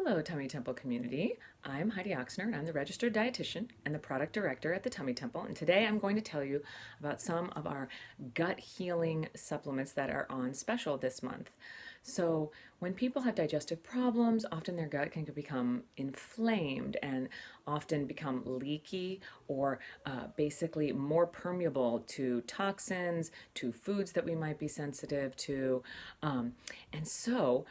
Hello, Tummy Temple community. I'm Heidi Oxner, and I'm the registered dietitian and the product director at the Tummy Temple. And today I'm going to tell you about some of our gut healing supplements that are on special this month. So, when people have digestive problems, often their gut can become inflamed and often become leaky or basically more permeable to toxins, to foods that we might be sensitive to. And so,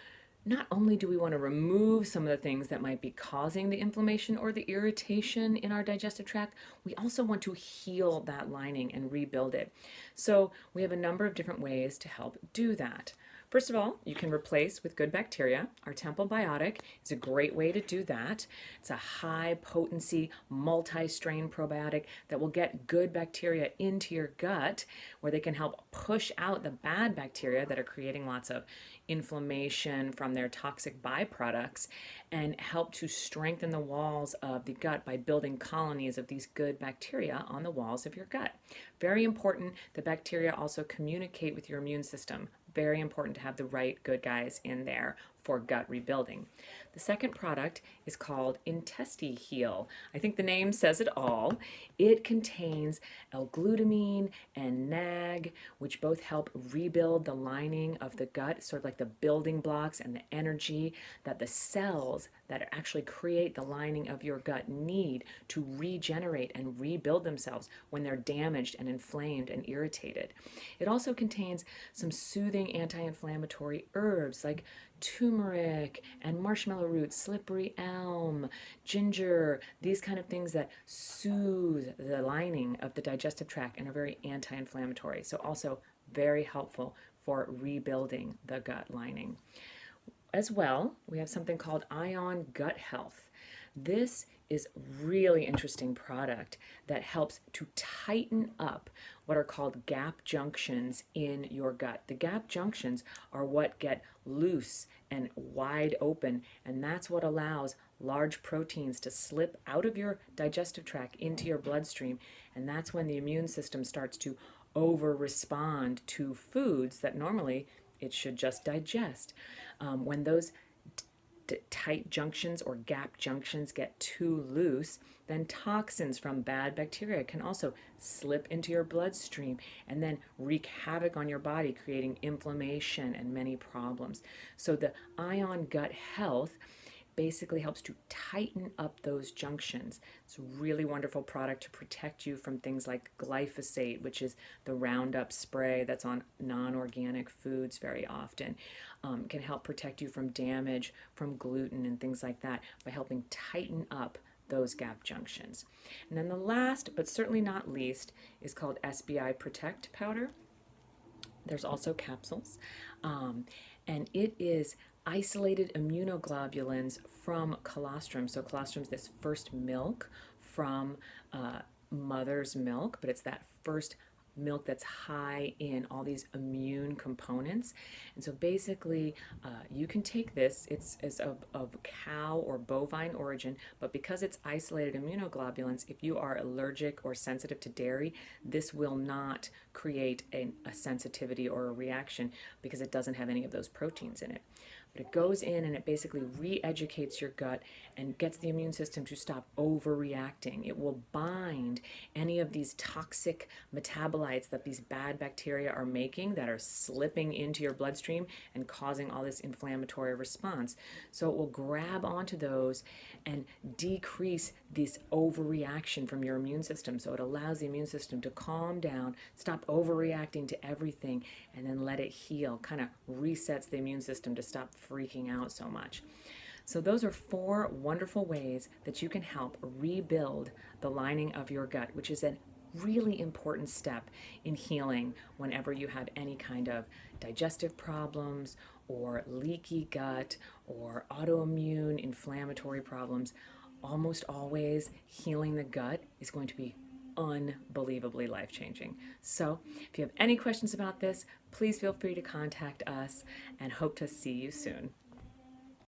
not only do we want to remove some of the things that might be causing the inflammation or the irritation in our digestive tract, we also want to heal that lining and rebuild it. So we have a number of different ways to help do that. First of all, you can replace with good bacteria. Our Temple Biotic is a great way to do that. It's a high potency, multi-strain probiotic that will get good bacteria into your gut where they can help push out the bad bacteria that are creating lots of inflammation from their toxic byproducts and help to strengthen the walls of the gut by building colonies of these good bacteria on the walls of your gut. Very important, the bacteria also communicate with your immune system. Very important to have the right good guys in there for gut rebuilding. The second product is called Intestine Heal. I think the name says it all. It contains L-glutamine and NAG, which both help rebuild the lining of the gut, sort of like the building blocks and the energy that the cells that actually create the lining of your gut need to regenerate and rebuild themselves when they're damaged and inflamed and irritated. It also contains some soothing anti-inflammatory herbs like turmeric and marshmallow root, slippery elm, ginger, these kind of things that soothe the lining of the digestive tract and are very anti-inflammatory. So also very helpful for rebuilding the gut lining. As well, we have something called Ion Gut Health. This is really interesting product that helps to tighten up what are called gap junctions in your gut. The gap junctions are what get loose and wide open, and that's what allows large proteins to slip out of your digestive tract into your bloodstream, and that's when the immune system starts to over-respond to foods that normally it should just digest. When those tight junctions or gap junctions get too loose, then toxins from bad bacteria can also slip into your bloodstream and then wreak havoc on your body, creating inflammation and many problems. So the Ion Gut Health basically helps to tighten up those junctions. It's a really wonderful product to protect you from things like glyphosate, which is the Roundup spray that's on non-organic foods very often. Can help protect you from damage from gluten and things like that by helping tighten up those gap junctions. And then the last, but certainly not least, is called SBI Protect Powder. There's also capsules, and it is isolated immunoglobulins from colostrum. So colostrum is this first milk from mother's milk, but it's that first milk that's high in all these immune components. And so basically you can take this, it's of cow or bovine origin, but because it's isolated immunoglobulins, if you are allergic or sensitive to dairy, this will not create a sensitivity or a reaction because it doesn't have any of those proteins in it. But it goes in and it basically re-educates your gut and gets the immune system to stop overreacting. It will bind any of these toxic metabolites that these bad bacteria are making that are slipping into your bloodstream and causing all this inflammatory response. So it will grab onto those and decrease this overreaction from your immune system. So it allows the immune system to calm down, stop overreacting to everything, and then let it heal. Kind of resets the immune system to stop freaking out so much. So those are 4 wonderful ways that you can help rebuild the lining of your gut, which is a really important step in healing whenever you have any kind of digestive problems or leaky gut or autoimmune inflammatory problems. Almost always healing the gut is going to be unbelievably life-changing. So if you have any questions about this, please feel free to contact us and hope to see you soon.